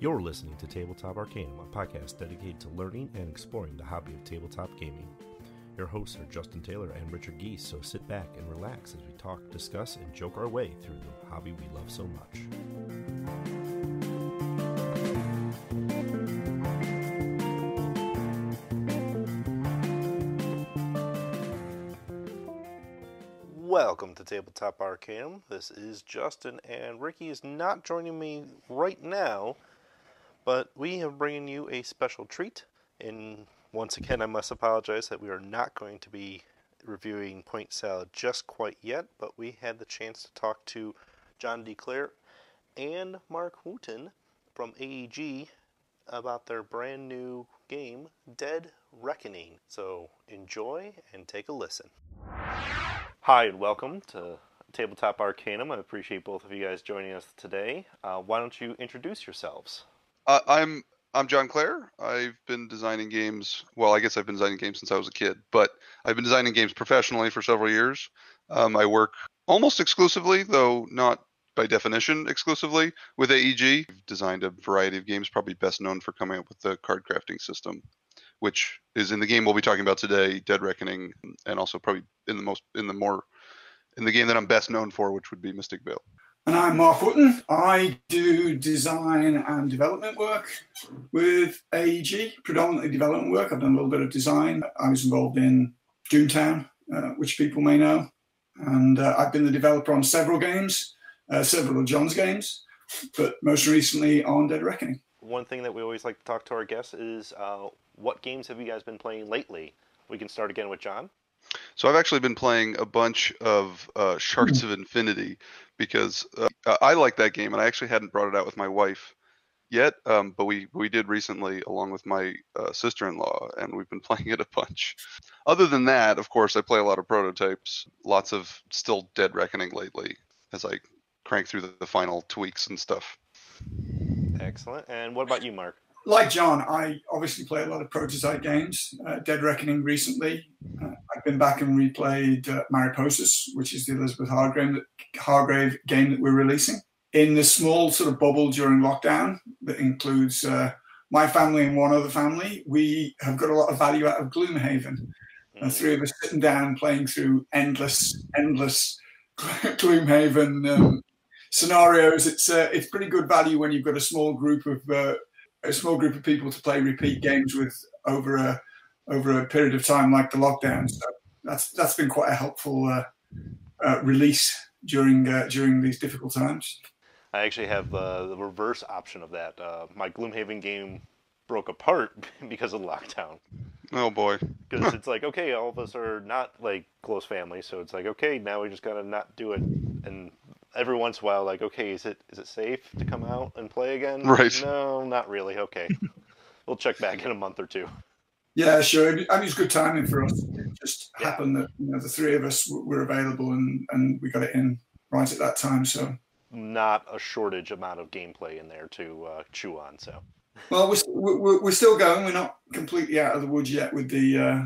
You're listening to Tabletop Arcanum, a podcast dedicated to learning and exploring the hobby of tabletop gaming. Your hosts are Justin Taylor and Richard Geese, so sit back and relax as we talk, discuss, and joke our way through the hobby we love so much. Welcome to Tabletop Arcanum. This is Justin, and Ricky is not joining me right now, but we are bringing you a special treat. And once again, I must apologize that we are not going to be reviewing Point Salad just quite yet, but we had the chance to talk to John D. Clair and Mark Wootton from AEG about their brand new game, Dead Reckoning. So enjoy and take a listen. Hi, and welcome to Tabletop Arcanum. I appreciate both of you guys joining us today. Why don't you introduce yourselves? I'm John Clair. I've been designing games. Well, I guess I've been designing games since I was a kid, but I've been designing games professionally for several years. I work almost exclusively, though not by definition exclusively, with AEG. I've designed a variety of games, probably best known for coming up with the card crafting system, which is in the game we'll be talking about today, Dead Reckoning, and also probably in the game that I'm best known for, which would be Mystic Vale. And I'm Mark Wootton. I do design and development work with AEG, predominantly development work. I've done a little bit of design. I was involved in Doomtown, which people may know. And I've been the developer on several games, several of John's games, but most recently on Dead Reckoning. One thing that we always like to talk to our guests is what games have you guys been playing lately? We can start again with John. So I've actually been playing a bunch of Shards of Infinity because I like that game, and I actually hadn't brought it out with my wife yet, but we did recently along with my sister-in-law, and we've been playing it a bunch. Other than that, of course, I play a lot of prototypes, lots of still Dead Reckoning lately as I crank through the final tweaks and stuff. Excellent. And what about you, Mark? Like John, I obviously play a lot of prototype games. Dead Reckoning recently. I've been back and replayed Mariposas, which is the Elizabeth Hargrave game that we're releasing. In the small sort of bubble during lockdown that includes my family and one other family, we have got a lot of value out of Gloomhaven. Three of us sitting down playing through endless Gloomhaven scenarios. It's pretty good value when you've got a small group of people to play repeat games with over a period of time like the lockdown. So that's been quite a helpful release during these difficult times. I actually have the reverse option of that. My Gloomhaven game broke apart because of the lockdown. Oh boy. Because it's like, okay, all of us are not like close family, so it's like, okay, now we just gotta not do it. And every once in a while, like, okay, is it safe to come out and play again? Right. No, not really. Okay. We'll check back in a month or two. Yeah, sure. I mean, it was good timing for us. It just happened that the three of us were available and we got it in right at that time. So not a shortage amount of gameplay in there to chew on. So well, we're still going. We're not completely out of the woods yet with the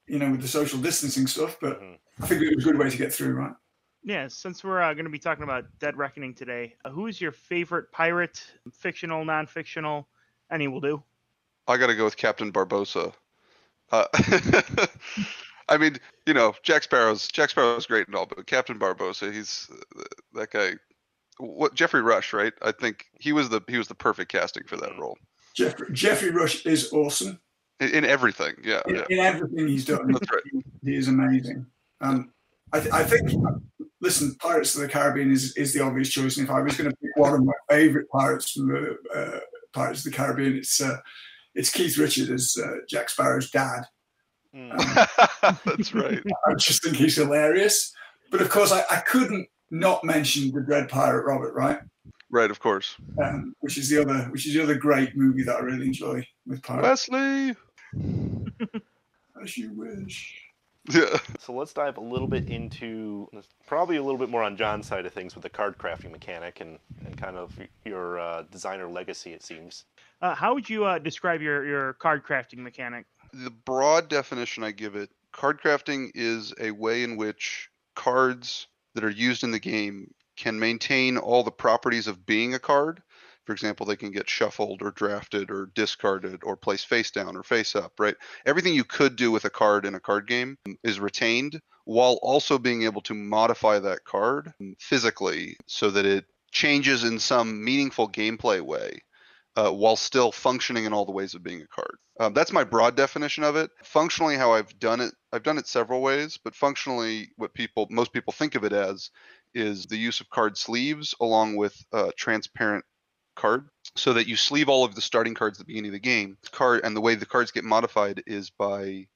with the social distancing stuff, but I think it was a good way to get through, right? Yeah, since we're going to be talking about Dead Reckoning today, who is your favorite pirate, fictional, non-fictional? Any will do. I got to go with Captain Barbossa. I mean, Jack Sparrow's great and all, but Captain Barbossa, he's that guy. What Jeffrey Rush, right? I think he was the perfect casting for that role. Jeffrey Rush is awesome in everything. Yeah, in everything he's done. That's right. He is amazing. I think. Listen, Pirates of the Caribbean is the obvious choice, and if I was going to pick one of my favourite pirates from the Pirates of the Caribbean, it's Keith Richards as Jack Sparrow's dad. That's right. I just think he's hilarious. But of course, I couldn't not mention the Dread Pirate Robert, right? Right, of course. Which is the other great movie that I really enjoy with pirates. Wesley, as you wish. Yeah. So let's dive a little bit into probably a little bit more on John's side of things with the card crafting mechanic and kind of your designer legacy, it seems. How would you describe your card crafting mechanic? The broad definition I give it, card crafting is a way in which cards that are used in the game can maintain all the properties of being a card, For example, they can get shuffled or drafted or discarded or placed face down or face up, right? Everything you could do with a card in a card game is retained, while also being able to modify that card physically so that it changes in some meaningful gameplay way, while still functioning in all the ways of being a card. That's my broad definition of it. Functionally, how I've done it several ways, but functionally, what most people think of it as is the use of card sleeves along with transparent card, so that you sleeve all of the starting cards at the beginning of the game. And the way the cards get modified is by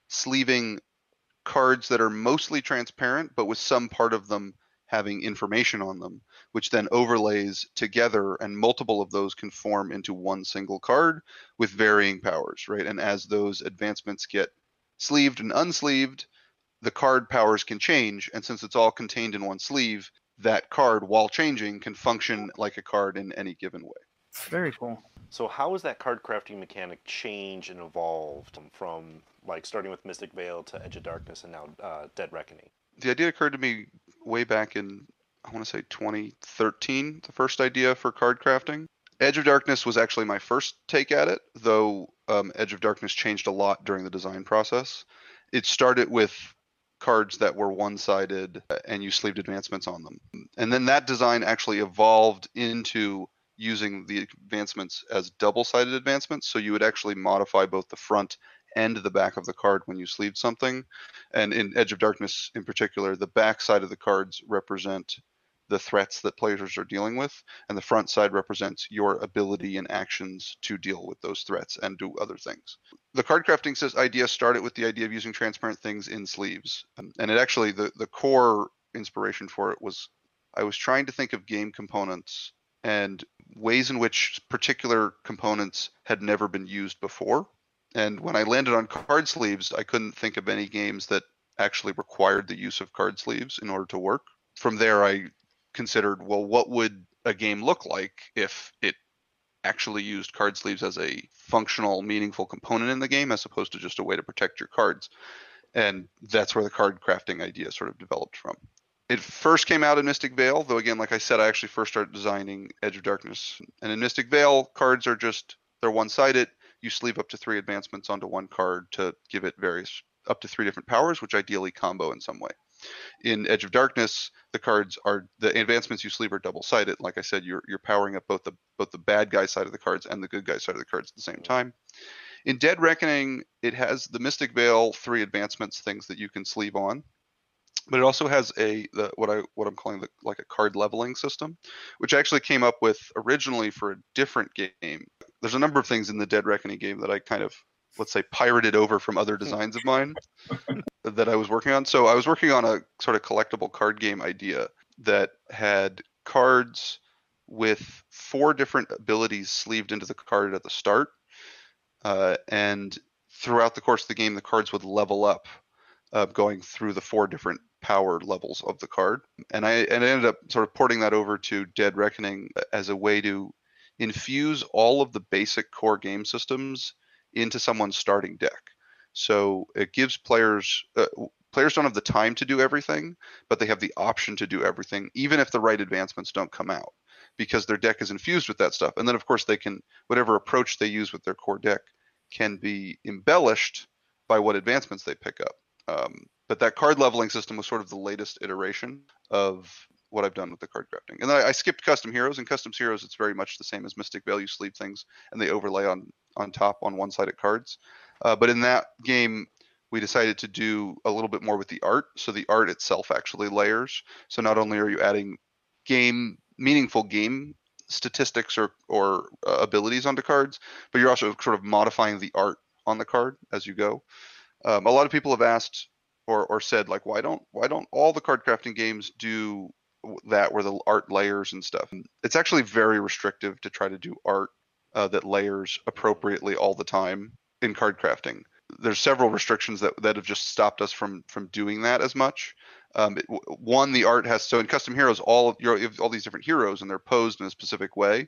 sleeving cards that are mostly transparent, but with some part of them having information on them, which then overlays together, and multiple of those can form into one single card with varying powers, right? And as those advancements get sleeved and unsleeved, the card powers can change, and since it's all contained in one sleeve, that card, while changing, can function like a card in any given way. Very cool. So how has that card crafting mechanic changed and evolved from like starting with Mystic Vale to Edge of Darkness and now Dead Reckoning? The idea occurred to me way back in, I want to say 2013, the first idea for card crafting. Edge of Darkness was actually my first take at it, though Edge of Darkness changed a lot during the design process. It started with cards that were one-sided and you sleeved advancements on them. And then that design actually evolved into using the advancements as double-sided advancements, so you would actually modify both the front and the back of the card when you sleeved something. And in Edge of Darkness in particular, the back side of the cards represent the threats that players are dealing with, and the front side represents your ability and actions to deal with those threats and do other things. The card crafting idea started with the idea of using transparent things in sleeves. And it actually, the core inspiration for it was, I was trying to think of game components and ways in which particular components had never been used before. And when I landed on card sleeves, I couldn't think of any games that actually required the use of card sleeves in order to work. From there, I considered, well, what would a game look like if it actually used card sleeves as a functional, meaningful component in the game, as opposed to just a way to protect your cards? And that's where the card crafting idea sort of developed from. It first came out in Mystic Vale, though again, like I said, I actually first started designing Edge of Darkness. And in Mystic Vale, cards are they're one-sided. You sleeve up to 3 advancements onto one card to give it up to 3 different powers, which ideally combo in some way. In Edge of Darkness, the advancements you sleeve are double-sided. Like I said, you're powering up both the bad guy side of the cards and the good guy side of the cards at the same time. In Dead Reckoning, it has the Mystic Vale 3 advancements things that you can sleeve on, but it also has what I'm calling like a card leveling system, which I actually came up with originally for a different game. There's a number of things in the Dead Reckoning game that I kind of, let's say, pirated over from other designs of mine that I was working on. So I was working on a sort of collectible card game idea that had cards with 4 different abilities sleeved into the card at the start. And throughout the course of the game, the cards would level up, going through the 4 different power levels of the card. And I ended up sort of porting that over to Dead Reckoning as a way to infuse all of the basic core game systems into someone's starting deck. So it gives players don't have the time to do everything, but they have the option to do everything, even if the right advancements don't come out, because their deck is infused with that stuff. And then, of course, they can, whatever approach they use with their core deck can be embellished by what advancements they pick up. But that card leveling system was sort of the latest iteration of what I've done with the card crafting. And then I skipped custom heroes. In custom heroes, it's very much the same as Mystic Vale. You sleeve things and they overlay on top on one-sided cards. But in that game, we decided to do a little bit more with the art. So the art itself actually layers. So not only are you adding meaningful game statistics or abilities onto cards, but you're also sort of modifying the art on the card as you go. A lot of people have asked or said, like, why don't all the card crafting games do that, where the art layers and stuff? It's actually very restrictive to try to do art that layers appropriately all the time in card crafting. There's several restrictions that have just stopped us from doing that as much. One, the art has, so in custom heroes, you have all these different heroes and they're posed in a specific way.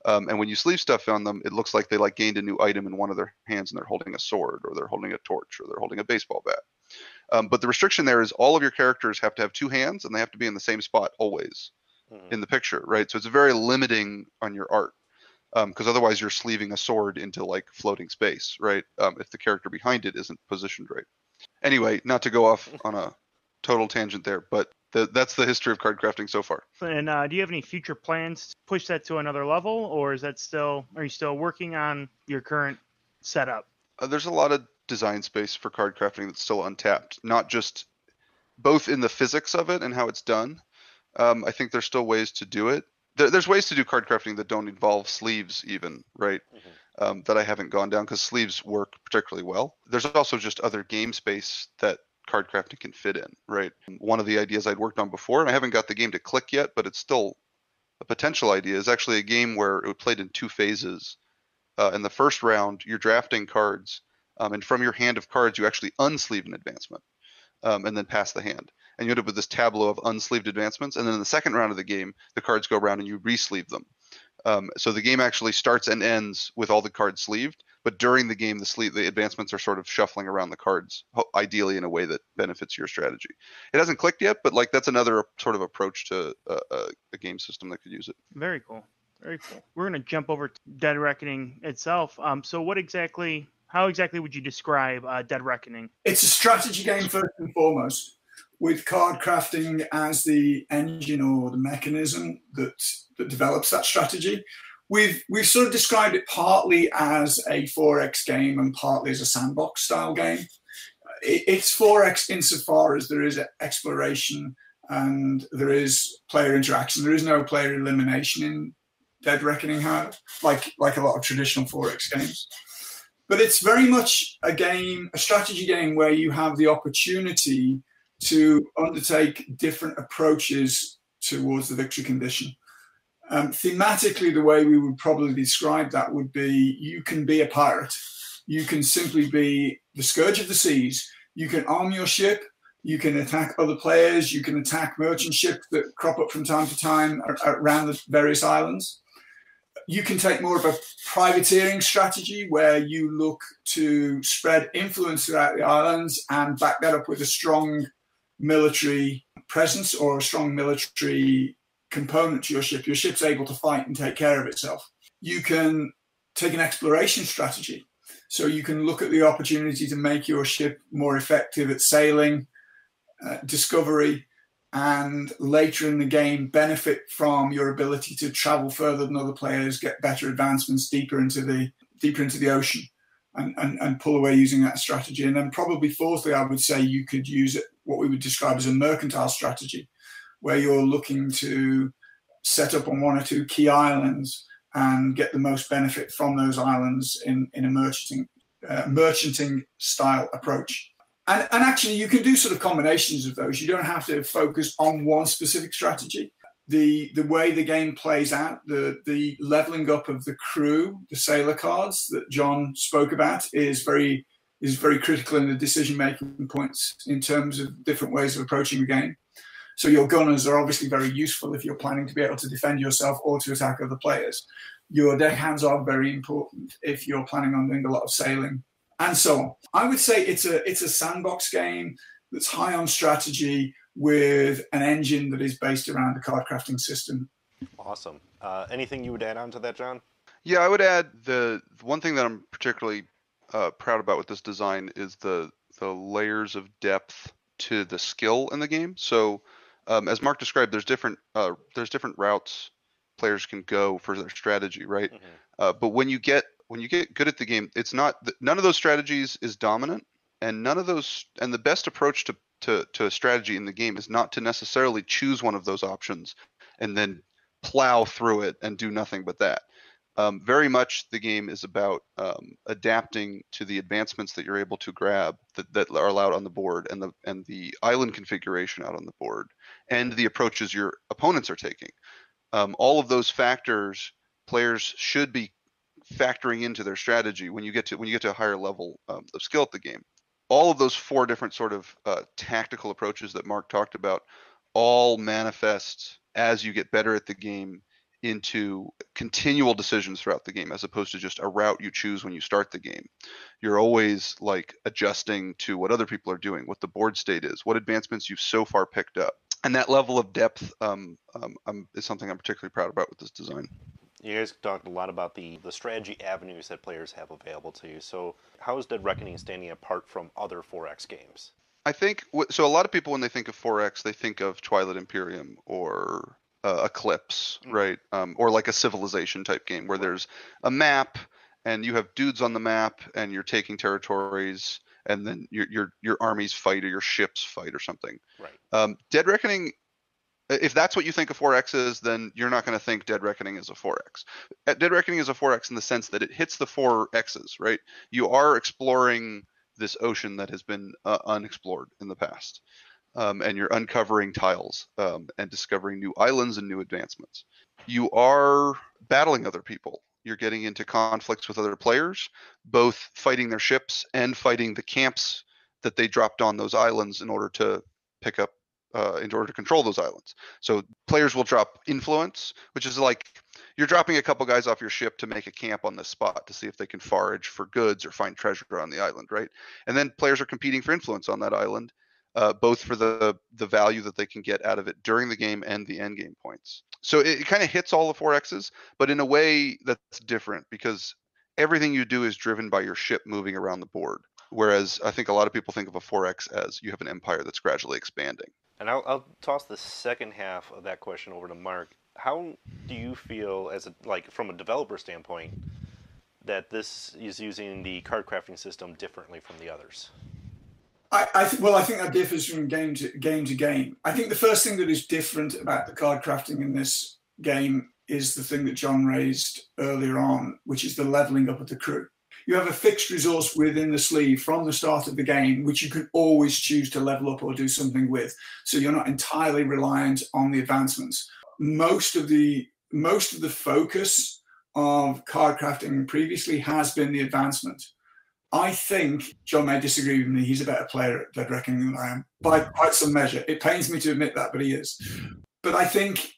And when you sleeve stuff on them, it looks like they gained a new item in one of their hands and they're holding a sword or they're holding a torch or they're holding a baseball bat. But the restriction there is all of your characters have to have 2 hands and they have to be in the same spot always. in the picture, right? So it's very limiting on your art, because otherwise you're sleeving a sword into like floating space, right? If the character behind it isn't positioned right. Anyway, not to go off on a total tangent there, but that's the history of card crafting so far. And do you have any future plans to push that to another level, or is that are you still working on your current setup? There's a lot of design space for card crafting that's still untapped, not just both in the physics of it and how it's done. I think there's still ways to do it. There's ways to do card crafting that don't involve sleeves even, right? That I haven't gone down because sleeves work particularly well. There's also just other game space that card crafting can fit in, right? One of the ideas I'd worked on before, and I haven't got the game to click yet, but it's still a potential idea, is actually a game where it played in 2 phases. In the first round, you're drafting cards, and from your hand of cards, you actually unsleeve an advancement, and then pass the hand. And you end up with this tableau of unsleeved advancements. And then in the second round of the game, the cards go around and you re-sleeve them. So the game actually starts and ends with all the cards sleeved, but during the game, the advancements are sort of shuffling around the cards, ideally in a way that benefits your strategy. It hasn't clicked yet, but like that's another sort of approach to a game system that could use it. Very cool. Very cool. We're going to jump over to Dead Reckoning itself. So how exactly would you describe Dead Reckoning? It's a strategy game first and foremost, with card crafting as the engine or the mechanism that develops that strategy. We've sort of described it partly as a 4X game and partly as a sandbox style game. It's 4X insofar as there is exploration and there is player interaction. There is no player elimination in Dead Reckoning, like a lot of traditional 4X games. But it's very much a strategy game where you have the opportunity to undertake different approaches towards the victory condition. Thematically, the way we would probably describe that would be you can be a pirate. You can simply be the scourge of the seas. You can arm your ship. You can attack other players. You can attack merchant ships that crop up from time to time around the various islands. You can take more of a privateering strategy where you look to spread influence throughout the islands and back that up with a strong military presence or a strong military component to your ship. Your ship's able to fight and take care of itself. You can take an exploration strategy. So you can look at the opportunity to make your ship more effective at sailing, discovery, and later in the game benefit from your ability to travel further than other players, get better advancements deeper into the ocean, and pull away using that strategy. And then probably fourthly, I would say you could use it, what we would describe as a mercantile strategy, where you're looking to set up on 1 or 2 key islands and get the most benefit from those islands in a merchanting style approach. And actually, you can do sort of combinations of those. You don't have to focus on one specific strategy. The way the game plays out, the leveling up of the crew, the sailor cards that John spoke about is very critical in the decision-making points in terms of different ways of approaching the game. So your gunners are obviously very useful if you're planning to be able to defend yourself or to attack other players. Your deckhands are very important if you're planning on doing a lot of sailing, and so on. I would say it's a sandbox game that's high on strategy with an engine that is based around the card crafting system. Awesome. Anything you would add on to that, John? Yeah, I would add the one thing that I'm particularly proud about with this design is the layers of depth to the skill in the game. So as Mark described, there's different routes players can go for their strategy, right? Mm-hmm. But when you get good at the game, it's not none of those strategies is dominant, and the best approach to a strategy in the game is not to necessarily choose one of those options and then plow through it and do nothing but that. Very much the game is about adapting to the advancements that you're able to grab that are allowed on the board, and the island configuration out on the board, and the approaches your opponents are taking. All of those factors players should be factoring into their strategy when you get to a higher level of skill at the game. All of those 4 different sort of tactical approaches that Mark talked about all manifest as you get better at the game into continual decisions throughout the game, as opposed to just a route you choose when you start the game. You're always like adjusting to what other people are doing, what the board state is, what advancements you've so far picked up. And that level of depth is something I'm particularly proud about with this design. You guys talked a lot about the strategy avenues that players have available to you. So how is Dead Reckoning standing apart from other 4X games? I think, so a lot of people, when they think of 4X, they think of Twilight Imperium or Eclipse, right? Or like a Civilization type game where there's a map and you have dudes on the map and you're taking territories and then your armies fight or your ships fight or something. Right. Dead Reckoning, if that's what you think of 4X is, then you're not going to think Dead Reckoning is a 4X. Dead Reckoning is a 4X in the sense that it hits the 4Xs, right? You are exploring this ocean that has been unexplored in the past. And you're uncovering tiles and discovering new islands and new advancements. You are battling other people. You're getting into conflicts with other players, both fighting their ships and fighting the camps that they dropped on those islands in order to pick up, in order to control those islands. So players will drop influence, which is like you're dropping a couple guys off your ship to make a camp on this spot to see if they can forage for goods or find treasure on the island, right? And then players are competing for influence on that island, both for the value that they can get out of it during the game and the end game points. So it kind of hits all the 4Xs, but in a way that's different because everything you do is driven by your ship moving around the board. Whereas I think a lot of people think of a 4X as you have an empire that's gradually expanding. And I'll toss the second half of that question over to Mark. How do you feel, from a developer standpoint, that this is using the card crafting system differently from the others? I think that differs from game to game. I think the first thing that is different about the card crafting in this game is the thing that John raised earlier on, which is the leveling up of the crew. You have a fixed resource within the sleeve from the start of the game, which you can always choose to level up or do something with. So you're not entirely reliant on the advancements. Most of the focus of card crafting previously has been the advancement. I think John may disagree with me. He's a better player at Dead Reckoning than I am, by quite some measure. It pains me to admit that, but he is. But I think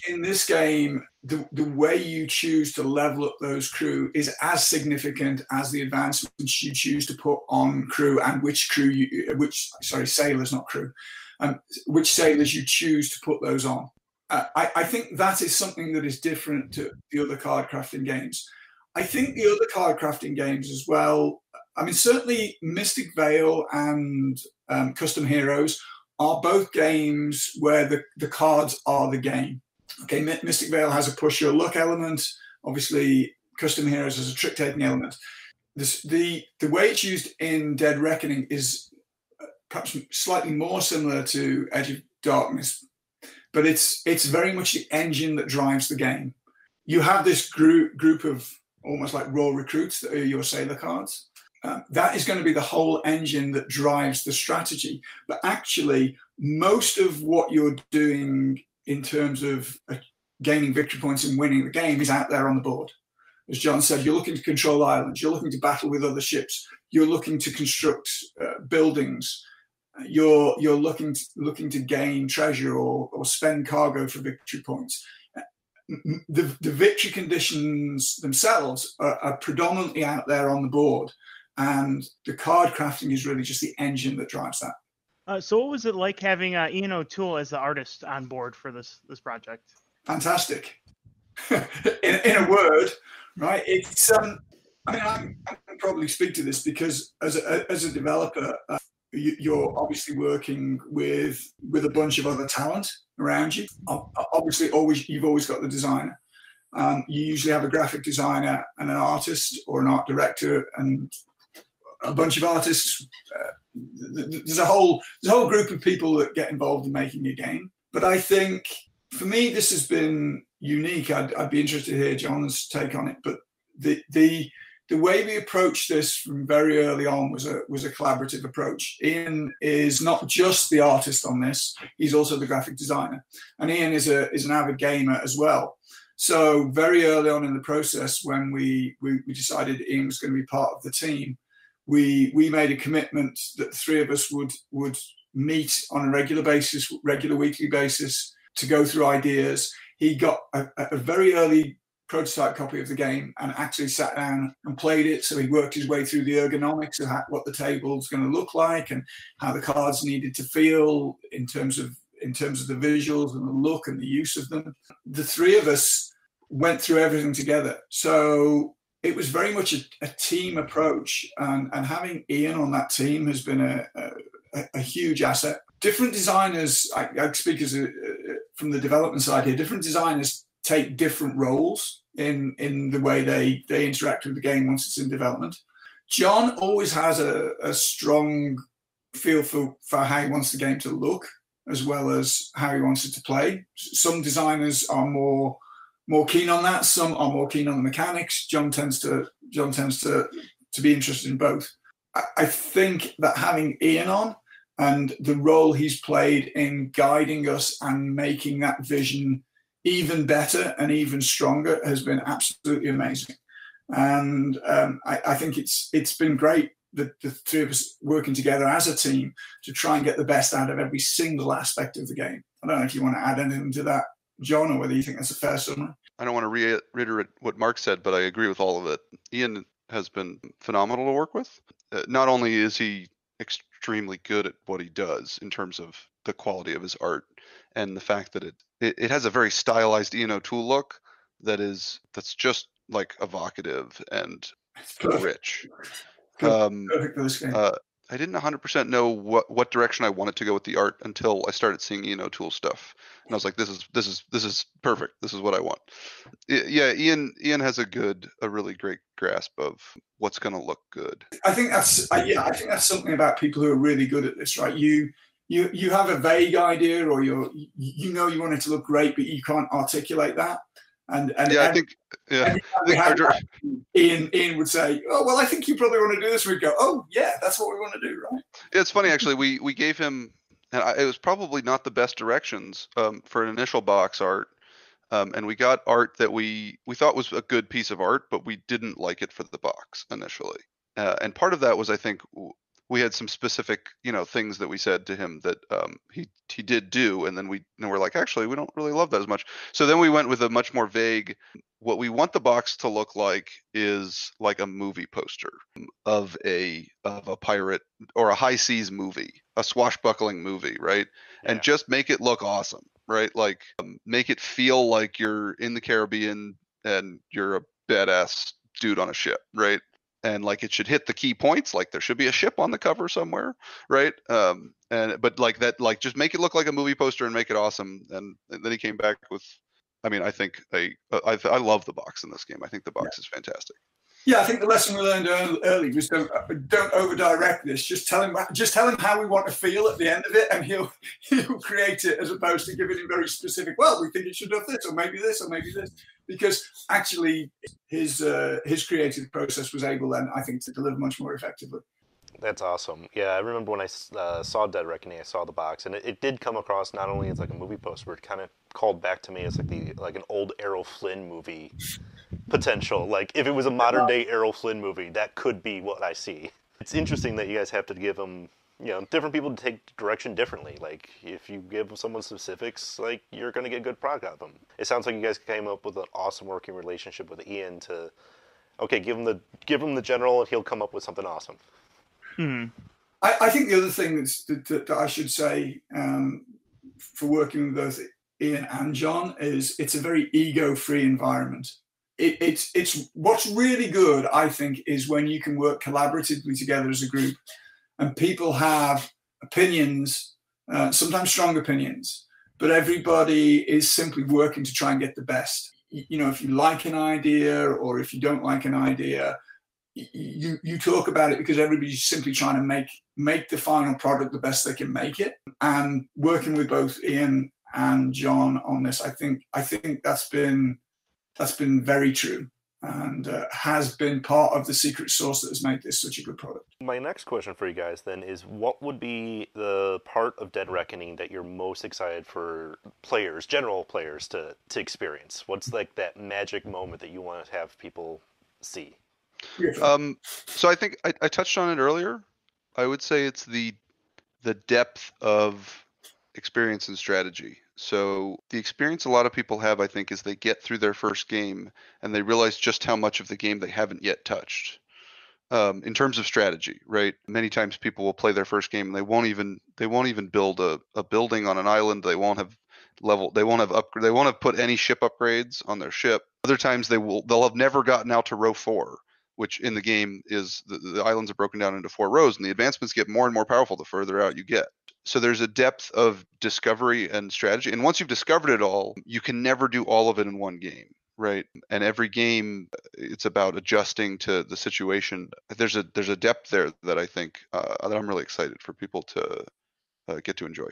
in this game, the way you choose to level up those crew is as significant as the advancements you choose to put on crew and which sailors, not crew, which sailors you choose to put those on. I think that is something that is different to the other card crafting games. I think the other card crafting games as well, I mean, certainly Mystic Vale and Custom Heroes are both games where the cards are the game. Okay, Mystic Vale has a push your luck element. Obviously, Custom Heroes has a trick-taking element. The way it's used in Dead Reckoning is perhaps slightly more similar to Edge of Darkness, but it's very much the engine that drives the game. You have this group of almost like raw recruits that are your sailor cards. That is going to be the whole engine that drives the strategy. But actually, most of what you're doing in terms of gaining victory points and winning the game is out there on the board. As John said, you're looking to control islands. You're looking to battle with other ships. You're looking to construct buildings. You're looking to gain treasure or spend cargo for victory points. The victory conditions themselves are predominantly out there on the board. And the card crafting is really just the engine that drives that. So what was it like having Ian O'Toole as the artist on board for this project? Fantastic. in a word, right? It's I can probably speak to this because as a developer, you're obviously working with a bunch of other talent around you. Obviously, you've always got the designer. You usually have a graphic designer and an artist or an art director and a bunch of artists. There's a whole group of people that get involved in making a game. But I think for me, this has been unique. I'd be interested to hear John's take on it. But the way we approached this from very early on was a collaborative approach. Ian is not just the artist on this; he's also the graphic designer, and Ian is an avid gamer as well. So very early on in the process, when we decided Ian was going to be part of the team, we made a commitment that the three of us would meet on a regular weekly basis to go through ideas. He got a very early prototype copy of the game and actually sat down and played it. So he worked his way through the ergonomics of what the table's going to look like and how the cards needed to feel in terms of in terms of the visuals and the look and the use of them. The three of us went through everything together. So it was very much a team approach, and having Ian on that team has been a huge asset. Different designers, I speak from the development side here, different designers take different roles in the way they interact with the game once it's in development. John always has a strong feel for how he wants the game to look, as well as how he wants it to play. Some designers are more keen on that. Some are more keen on the mechanics. John tends to be interested in both. I think that having Ian on and the role he's played in guiding us and making that vision even better and even stronger has been absolutely amazing. And I think it's been great, the three of us working together as a team to try and get the best out of every single aspect of the game. I don't know if you want to add anything to that, John, or whether you think that's a fair summary. I don't want to reiterate what Mark said, but I agree with all of it. Ian has been phenomenal to work with. Not only is he extremely good at what he does in terms of the quality of his art and the fact that it has a very stylized Ian O'Toole look that's just like evocative and rich. Perfect for this game. I didn't 100% know what direction I wanted to go with the art until I started seeing Ian O'Toole stuff, and I was like, "This is perfect. This is what I want." Yeah, Ian has a really great grasp of what's going to look good. I think that's something about people who are really good at this, right? You have a vague idea, or you want it to look great, but you can't articulate that. And I think Ian would say, "Oh, well, I think you probably want to do this." We'd go, "Oh, yeah, that's what we want to do, right?" It's funny, actually. We gave him, and it was probably not the best directions for an initial box art, and we got art that we thought was a good piece of art, but we didn't like it for the box initially. And part of that was, I think, we had some specific, things that we said to him that he did do, and then we're like, actually, we don't really love that as much. So then we went with a much more vague. What we want the box to look like is like a movie poster of a pirate or a high seas movie, a swashbuckling movie, right? Yeah. And just make it look awesome, right? Like make it feel like you're in the Caribbean and you're a badass dude on a ship, right? And like it should hit the key points, like there should be a ship on the cover somewhere, right? But like that, like just make it look like a movie poster and make it awesome. And then he came back with, I think I love the box in this game. I think the box is fantastic. Yeah, I think the lesson we learned early was don't over direct this. Just tell him how we want to feel at the end of it, and he'll create it, as opposed to giving him very specific. Well, we think it should have this, or maybe this, or maybe this. Because actually, his creative process was able then, I think, to deliver much more effectively. That's awesome. Yeah, I remember when I saw Dead Reckoning, I saw the box, and it did come across not only as like a movie poster, but it kind of called back to me as like an old Errol Flynn movie potential. Like if it was a modern day Errol Flynn movie, that could be what I see. It's interesting that you guys have to give them, different people to take direction differently. Like if you give someone specifics, like you're going to get good product out of them. It sounds like you guys came up with an awesome working relationship with Ian to, okay, give him the general, and he'll come up with something awesome. I think the other thing that I should say for working with both Ian and John is it's a very ego-free environment. It's what's really good, I think, is when you can work collaboratively together as a group, and people have opinions, sometimes strong opinions, but everybody is simply working to try and get the best. If you like an idea or if you don't like an idea, you talk about it because everybody's simply trying to make the final product the best they can make it. And working with both Ian and John on this, I think that's been very true, and has been part of the secret sauce that has made this such a good product. My next question for you guys then is, what would be the part of Dead Reckoning that you're most excited for general players to experience? What's like that magic moment that you want to have people see? So I think I touched on it earlier. I would say it's the depth of experience and strategy. So the experience a lot of people have, I think, is they get through their first game and they realize just how much of the game they haven't yet touched. in terms of strategy, right? Many times people will play their first game and they won't even build a building on an island. They won't have put any ship upgrades on their ship. Other times they'll have never gotten out to row 4, which in the game is the islands are broken down into 4 rows, and the advancements get more and more powerful the further out you get. So there's a depth of discovery and strategy, and once you've discovered it all, you can never do all of it in one game, right? And every game, it's about adjusting to the situation. There's a depth there that I think that I'm really excited for people to get to enjoy.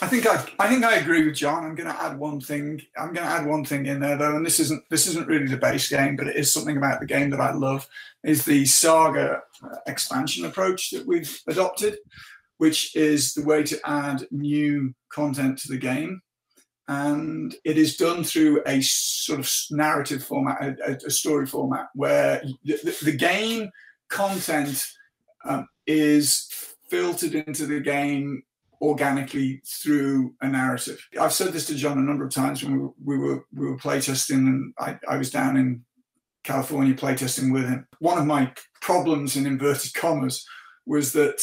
I think I agree with John. I'm going to add one thing. I'm going to add one thing in there though, and this isn't really the base game, but it is something about the game that I love. Is the Saga expansion approach that we've adopted, which is the way to add new content to the game, and it is done through a sort of narrative format, a story format, where the game content is filtered into the game organically through a narrative. I've said this to John a number of times when we were playtesting, and I was down in California playtesting with him. One of my problems, in inverted commas, was that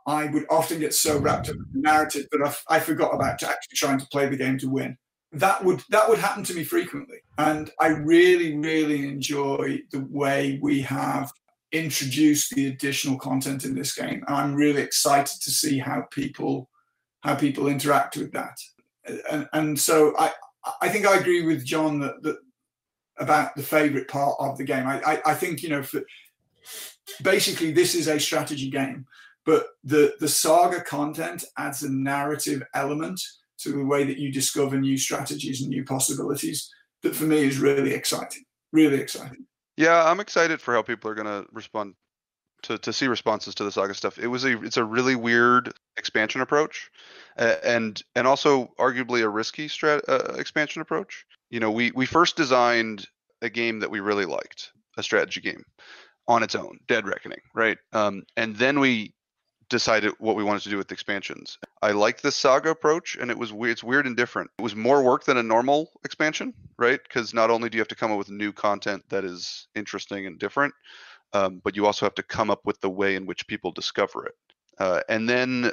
I would often get so wrapped up in the narrative that I forgot about actually trying to play the game to win. That would happen to me frequently, and I really, really enjoy the way we have introduced the additional content in this game. I'm really excited to see how people interact with that, and so I think I agree with John that about the favorite part of the game. I think, you know, basically this is a strategy game, but the Saga content adds a narrative element to the way that you discover new strategies and new possibilities that for me is really exciting. Yeah, I'm excited for how people are going to respond to see responses to the Saga stuff. It's a really weird expansion approach, and also arguably a risky expansion approach. You know, we first designed a game that we really liked, a strategy game on its own, Dead Reckoning, right? And then we decided what we wanted to do with expansions. I liked the Saga approach, and it's weird and different. It was more work than a normal expansion, right? Because not only do you have to come up with new content that is interesting and different, but you also have to come up with the way in which people discover it. And then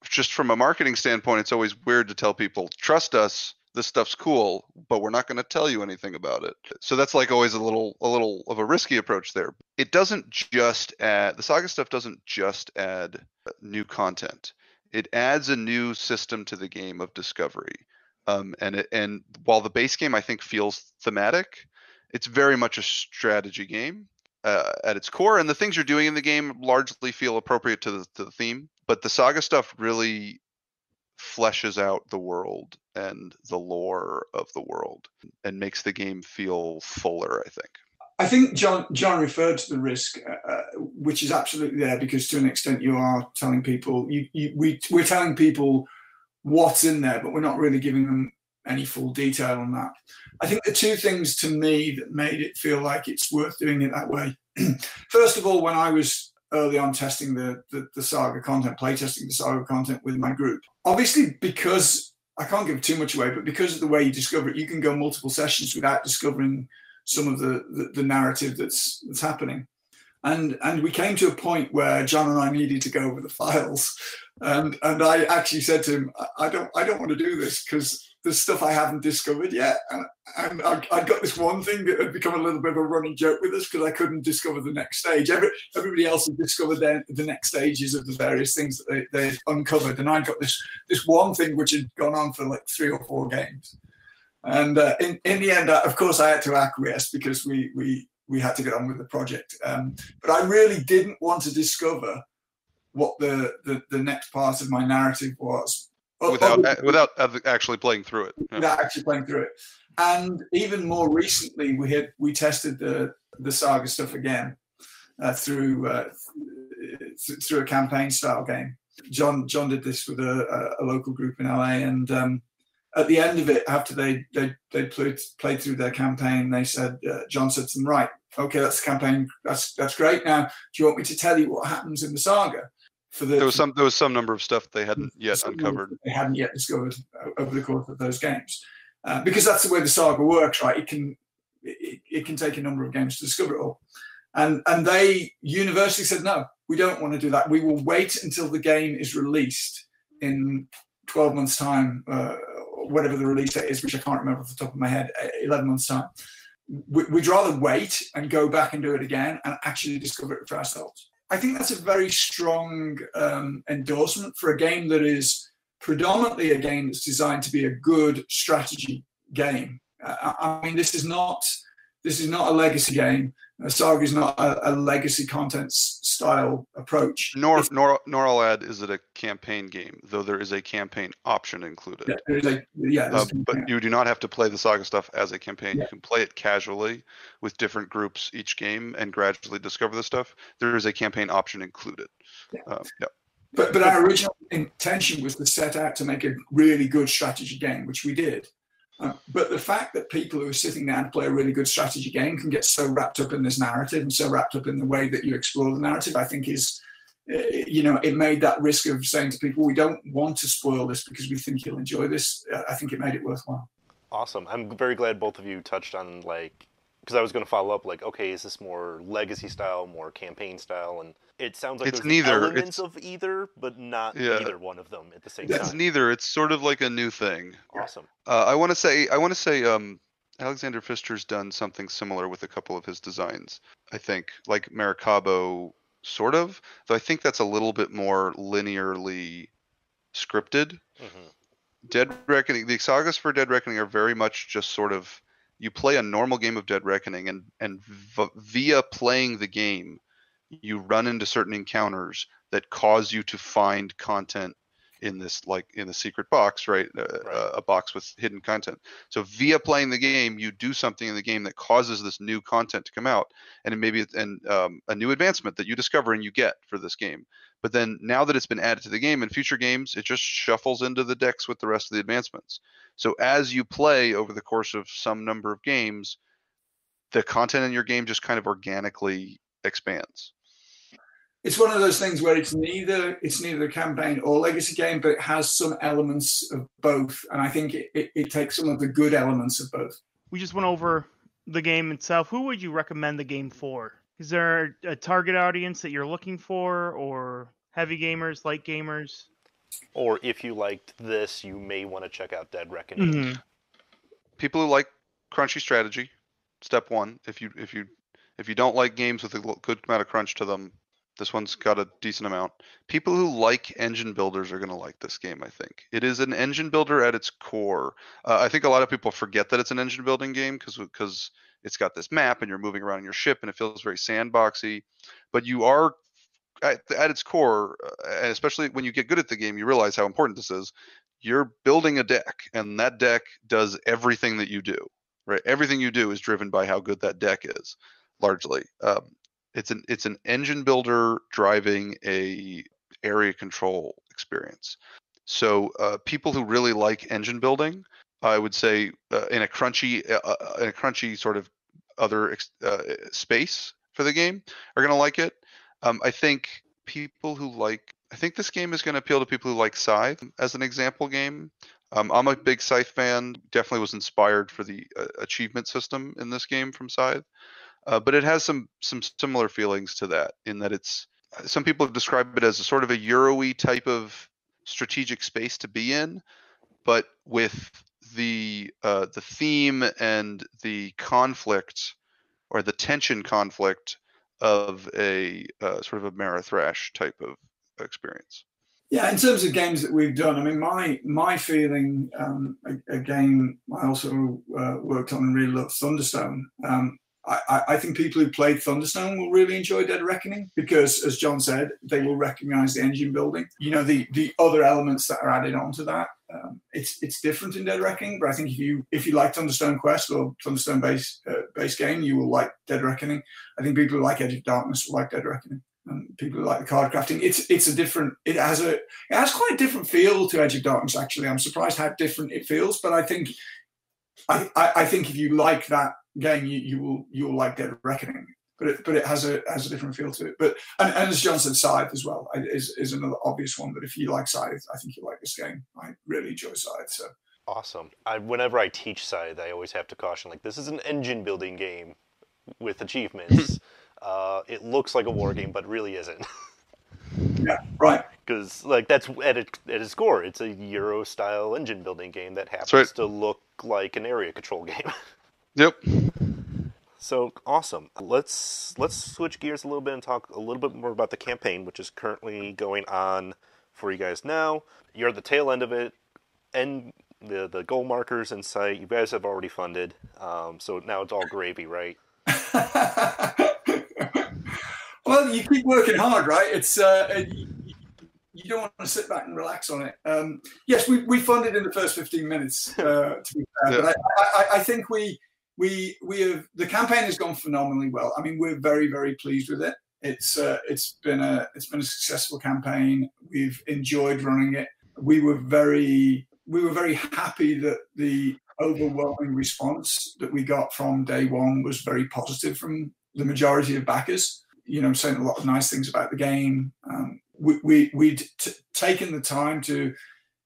just from a marketing standpoint, it's always weird to tell people, trust us, this stuff's cool, but we're not going to tell you anything about it. So that's like always a little of a risky approach there. It doesn't just add, the Saga stuff doesn't just add new content. It adds a new system to the game of discovery. And while the base game I think feels thematic, it's very much a strategy game at its core, and the things you're doing in the game largely feel appropriate to the theme. But the Saga stuff really fleshes out the world and the lore of the world and makes the game feel fuller, I think. I think John referred to the risk, which is absolutely there, because to an extent you are telling people, we're telling people what's in there, but we're not really giving them any full detail on that. I think the two things to me that made it feel like it's worth doing it that way. First of all, when I was early on testing the Saga content, playtesting the Saga content with my group, obviously, because I can't give too much away, but because of the way you discover it, you can go multiple sessions without discovering some of the narrative that's happening. And we came to a point where John and I needed to go over the files, and I actually said to him, I don't want to do this because there's stuff I haven't discovered yet, and I got this one thing that had become a little bit of a running joke with us because I couldn't discover the next stage. Everybody else had discovered the next stages of the various things that they uncovered, and I got this one thing which had gone on for like 3 or 4 games. And in the end, of course, I had to acquiesce because we had to get on with the project. But I really didn't want to discover what the next part of my narrative was without actually playing through it. Yeah. Without actually playing through it. And even more recently, we tested the Saga stuff again through a campaign style game. John did this with a local group in LA, and at the end of it, after they played through their campaign, they said, John said to them, right, okay, that's the campaign. That's great. Now, do you want me to tell you what happens in the Saga? There was some number of stuff they hadn't yet uncovered. They hadn't yet discovered over the course of those games, because that's the way the Saga works, right? It can take a number of games to discover it all. And they universally said, no, we don't want to do that. We will wait until the game is released in 12 months' time, whatever the release date is, which I can't remember off the top of my head, 11 months' time. We'd rather wait and go back and do it again and actually discover it for ourselves. I think that's a very strong endorsement for a game that is predominantly a game that's designed to be a good strategy game. I mean, this is not a legacy game. Saga is not a legacy content style approach. Nor I'll add, is it a campaign game, though there is a campaign option included. Yeah, there is a but you do not have to play the Saga stuff as a campaign. Yeah. You can play it casually with different groups each game and gradually discover the stuff. There is a campaign option included. Yeah. But our original intention was to set out to make a really good strategy game, which we did. But the fact that people who are sitting down to play a really good strategy game can get so wrapped up in this narrative and so wrapped up in the way that you explore the narrative, I think is, it made that risk of saying to people, we don't want to spoil this because we think you'll enjoy this. I think it made it worthwhile. Awesome. I'm very glad both of you touched on, because I was going to follow up, okay, is this more legacy style, more campaign style? And it sounds like there's elements of either, but not either one of them at the same time. It's neither. It's sort of like a new thing. Awesome. I want to say, Alexander Pfister's done something similar with a couple of his designs. I think, like Maracaibo, sort of. Though I think that's a little bit more linearly scripted. Mm-hmm. Dead Reckoning, the sagas for Dead Reckoning are very much just sort of, you play a normal game of Dead Reckoning, and via playing the game, you run into certain encounters that cause you to find content in this, like in the secret box, right? A box with hidden content. So via playing the game, you do something in the game that causes this new content to come out, and maybe a new advancement that you discover and you get for this game. But then now that it's been added to the game in future games, it just shuffles into the decks with the rest of the advancements. So as you play over the course of some number of games, the content in your game just kind of organically expands. It's one of those things where it's neither a campaign or legacy game, but it has some elements of both. And I think it takes some of the good elements of both. We just went over the game itself. Who would you recommend the game for? Is there a target audience that you're looking for, or heavy gamers, light gamers? Or if you liked this, you may want to check out Dead Reckoning. Mm-hmm. People who like crunchy strategy, step one. If you don't like games with a good amount of crunch to them, this one's got a decent amount. People who like engine builders are going to like this game, I think. It is an engine builder at its core. I think a lot of people forget that it's an engine building game because it's got this map and you're moving around in your ship and it feels very sandboxy. But you are, at its core, and especially when you get good at the game, you realize how important this is. You're building a deck, and that deck does everything that you do, right? Everything you do is driven by how good that deck is, largely. It's an engine builder driving a area control experience. So people who really like engine building, I would say in a crunchy sort of other space for the game are going to like it. I think this game is going to appeal to people who like Scythe as an example game. I'm a big Scythe fan. Definitely was inspired for the achievement system in this game from Scythe. But it has some similar feelings to that, in that some people have described it as a sort of a Euro-y type of strategic space to be in, but with the theme and the conflict, or the tension conflict, of a sort of a Marathrash type of experience. Yeah, in terms of games that we've done, I mean, my feeling, a game I also worked on and really loved, Thunderstone. I think people who played Thunderstone will really enjoy Dead Reckoning because, as John said, they will recognize the engine building. The other elements that are added onto that. It's different in Dead Reckoning, but I think if you like Thunderstone Quest or Thunderstone base game, you will like Dead Reckoning. I think people who like Edge of Darkness will like Dead Reckoning. And people who like the card crafting, it has quite a different feel to Edge of Darkness. Actually, I'm surprised how different it feels, but I think if you like that game, you will like Dead Reckoning. But it has a different feel to it. But and as John said, Scythe as well is another obvious one. But if you like Scythe, I think you'll like this game. I really enjoy Scythe. So awesome. Whenever I teach Scythe, I always have to caution, this is an engine building game with achievements. it looks like a war game, but really isn't. Yeah, right. Because like that's at its core, it's a Euro style engine building game that happens right. to look like an area control game. Yep. So awesome. Let's switch gears a little bit and talk a little bit more about the campaign, which is currently going on for you guys now. You're at the tail end of it, and the goal markers in sight. You guys have already funded, so now it's all gravy, right? Well, you keep working hard, right? It's you don't want to sit back and relax on it. Yes, we funded in the first 15 minutes, to be fair, but I think we have, the campaign has gone phenomenally well. I mean, we're very, very pleased with it. It's been a successful campaign. We've enjoyed running it. We were very happy that the overwhelming response that we got from day one was very positive from the majority of backers. You know, saying a lot of nice things about the game. We'd taken the time to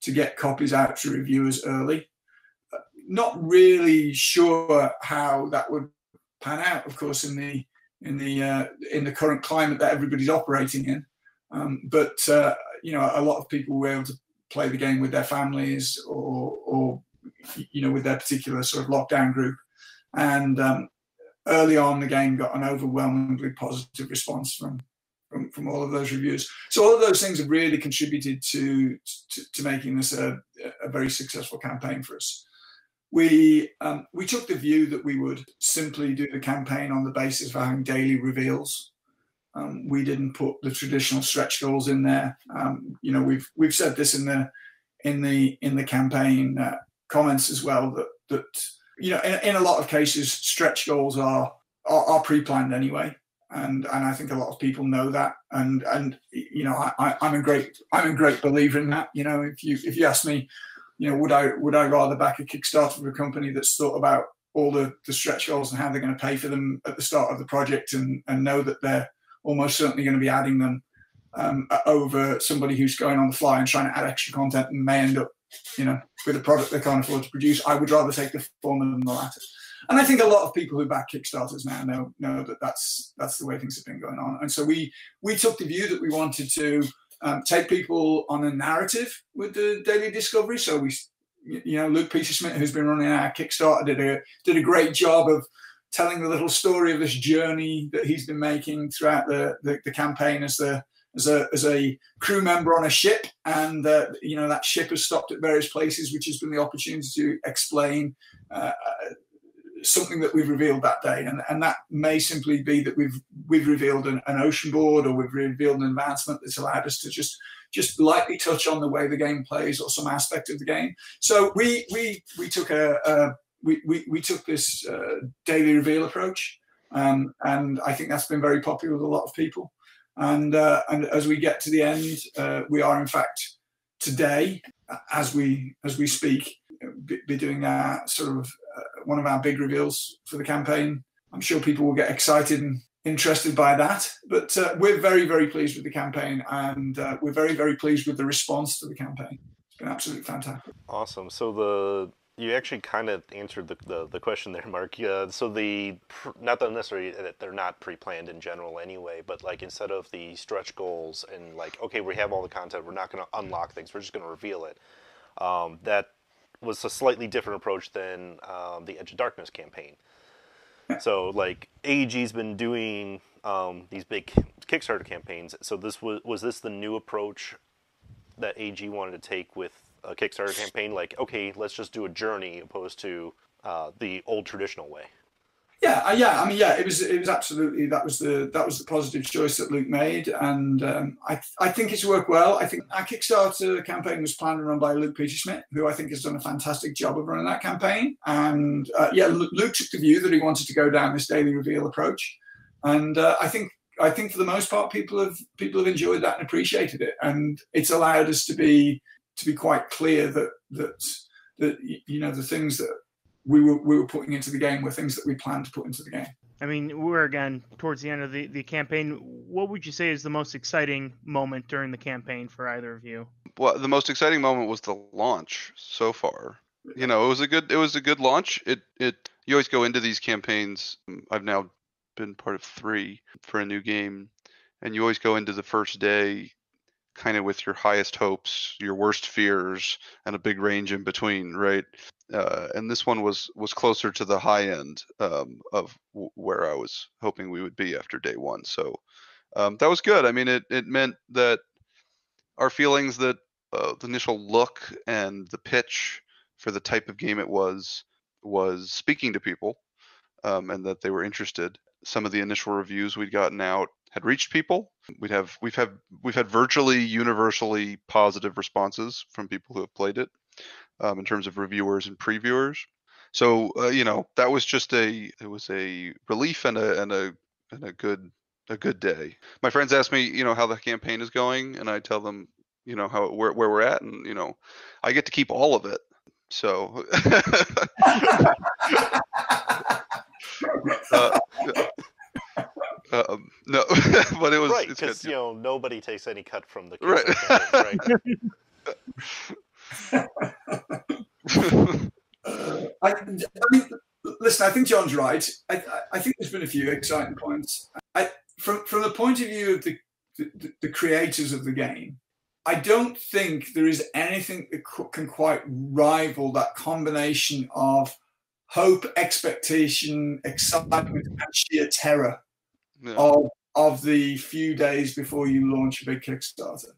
get copies out to reviewers early. Not really sure how that would pan out, of course, in the current climate that everybody's operating in. But you know, a lot of people were able to play the game with their families or you know, with their particular sort of lockdown group. And early on, the game got an overwhelmingly positive response from all of those reviews. So all of those things have really contributed to making this a very successful campaign for us. We took the view that we would simply do the campaign on the basis of having daily reveals. We didn't put the traditional stretch goals in there. You know, we've said this in the campaign comments as well, that you know, in a lot of cases, stretch goals are pre-planned anyway, and I think a lot of people know that. And you know, I'm a great believer in that. You know, if you ask me, you know, would I rather back a Kickstarter for a company that's thought about all the stretch goals and how they're going to pay for them at the start of the project, and know that they're almost certainly going to be adding them over somebody who's going on the fly and trying to add extra content and may end up, you know, with a product they can't afford to produce? I would rather take the former than the latter. And I think a lot of people who back Kickstarters now know that that's the way things have been going on. And so we took the view that we wanted to take people on a narrative with the daily discovery. So we, you know, Luke Petersmith, who's been running our Kickstarter, did a great job of telling the little story of this journey that he's been making throughout the campaign as a crew member on a ship, and you know, that ship has stopped at various places, which has been the opportunity to explain something that we've revealed that day, and that may simply be that we've revealed an ocean board, or we've revealed an advancement that's allowed us to just lightly touch on the way the game plays or some aspect of the game. So we took we took this daily reveal approach, and I think that's been very popular with a lot of people. And as we get to the end, we are in fact today, as we speak, be doing our sort of one of our big reveals for the campaign. I'm sure people will get excited and interested by that, but we're very, very pleased with the campaign, and we're very, very pleased with the response to the campaign. It's been absolutely fantastic. Awesome. So you actually kind of answered the question there, Mark. So not that necessarily that they're not pre-planned in general anyway, but like instead of the stretch goals and like, okay, we have all the content, we're not going to unlock things, we're just going to reveal it. That was a slightly different approach than the Edge of Darkness campaign. So like AEG's been doing these big Kickstarter campaigns. So was this the new approach that AEG wanted to take with a Kickstarter campaign? Like, okay, let's just do a journey opposed to the old traditional way. Yeah. I mean, yeah, it was absolutely, that was the positive choice that Luke made, and I think it's worked well. I think our Kickstarter campaign was planned and run by Luke Petersmith, who I think has done a fantastic job of running that campaign. And Luke took the view that he wanted to go down this daily reveal approach, and I think for the most part people have enjoyed that and appreciated it, and it's allowed us to be quite clear that you know, the things that we were putting into the game were things that we planned to put into the game. I mean, we're again towards the end of the campaign. What would you say is the most exciting moment during the campaign for either of you? Well, the most exciting moment was the launch so far. You know, it was a good launch. You always go into these campaigns. I've now been part of 3 for a new game, and you always go into the first day kind of with your highest hopes, your worst fears, and a big range in between, right? And this one was closer to the high end of where I was hoping we would be after day 1. So that was good. I mean, it meant that our feelings that the initial look and the pitch for the type of game it was speaking to people, and that they were interested. Some of the initial reviews we'd gotten out had reached people. We've had virtually universally positive responses from people who have played it, in terms of reviewers and previewers. So that was just a relief and a good day. My friends ask me, how the campaign is going, and I tell them, how where we're at, and I get to keep all of it. So no, but it was right, because nobody takes any cut from the Kickstarter campaigns, right? I mean, listen, I think John's right. I think there's been a few exciting points. From the point of view of the creators of the game, I don't think there is anything that can quite rival that combination of hope, expectation, excitement, and sheer terror of the few days before you launch a big Kickstarter.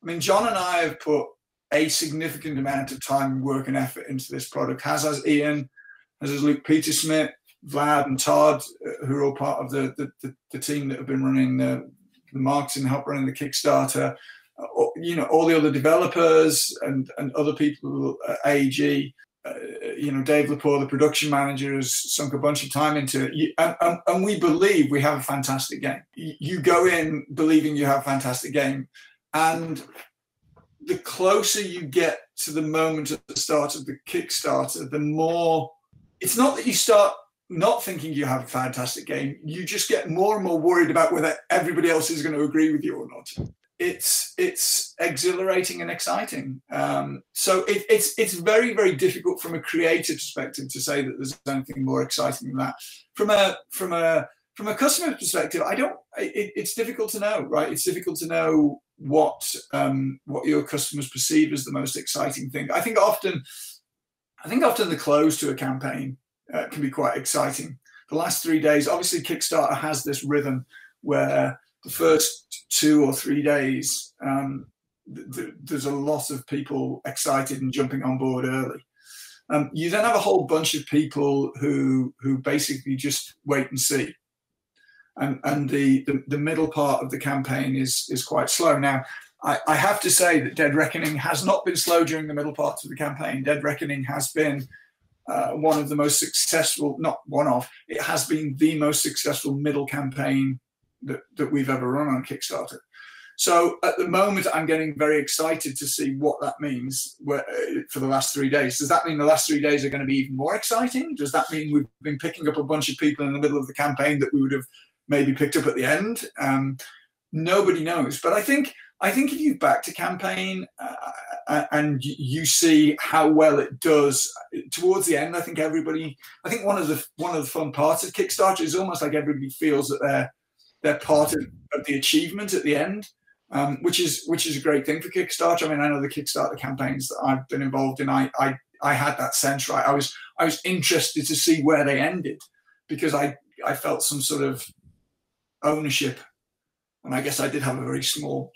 I mean, John and I have put a significant amount of time, work, and effort into this product, as has Ian, as has Luke Petersmith, Vlad, and Todd, who are all part of the team that have been running the marketing, help running the Kickstarter. All the other developers and other people at AEG. Dave Lepore, the production manager, has sunk a bunch of time into it. And we believe we have a fantastic game. You go in believing you have a fantastic game. And the closer you get to the moment at the start of the Kickstarter, the more... It's not that you start not thinking you have a fantastic game. You just get more and more worried about whether everybody else is going to agree with you or not. It's exhilarating and exciting. So it's very, very difficult from a creative perspective to say that there's anything more exciting than that. From a customer perspective, it's difficult to know, right? It's difficult to know what your customers perceive as the most exciting thing. I think often the close to a campaign can be quite exciting. The last 3 days, obviously Kickstarter has this rhythm where the first 2 or 3 days, there's a lot of people excited and jumping on board early. You then have a whole bunch of people who basically just wait and see. And the middle part of the campaign is quite slow. Now, I have to say that Dead Reckoning has not been slow during the middle parts of the campaign. Dead Reckoning has been one of the most successful, not one of, it has been the most successful middle campaign that we've ever run on Kickstarter. So at the moment, I'm getting very excited to see what that means for the last 3 days. Does that mean the last 3 days are going to be even more exciting? Does that mean we've been picking up a bunch of people in the middle of the campaign that we would have maybe picked up at the end? Nobody knows. But I think if you back a campaign and you see how well it does towards the end, I think one of the fun parts of Kickstarter is almost like everybody feels that they're part of the achievement at the end, which is a great thing for Kickstarter. I mean, I know the Kickstarter campaigns that I've been involved in, I had that sense, right? I was interested to see where they ended because I felt some sort of ownership, and I guess I did have a very small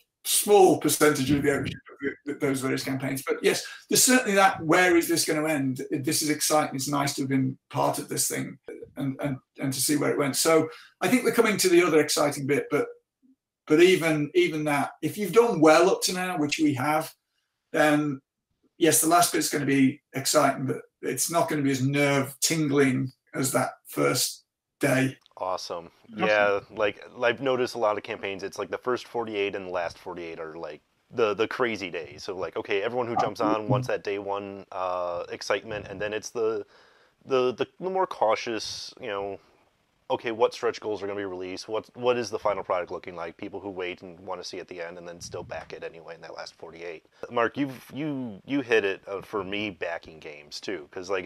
percentage of the ownership of those various campaigns. But yes, there's certainly that. Where is this going to end? This is exciting. It's nice to have been part of this thing and to see where it went. So I think we're coming to the other exciting bit. But even that, if you've done well up to now, which we have, then yes, the last bit's going to be exciting, but it's not going to be as nerve tingling as that first day. Awesome. Yeah, like I've noticed a lot of campaigns, it's like the first 48 and the last 48 are like the crazy days. So like, okay, everyone who jumps on wants that day one excitement, and then it's the more cautious, okay, what stretch goals are going to be released? What is the final product looking like? People who wait and want to see at the end and then still back it anyway in that last 48. Mark, you hit it for me backing games too, because like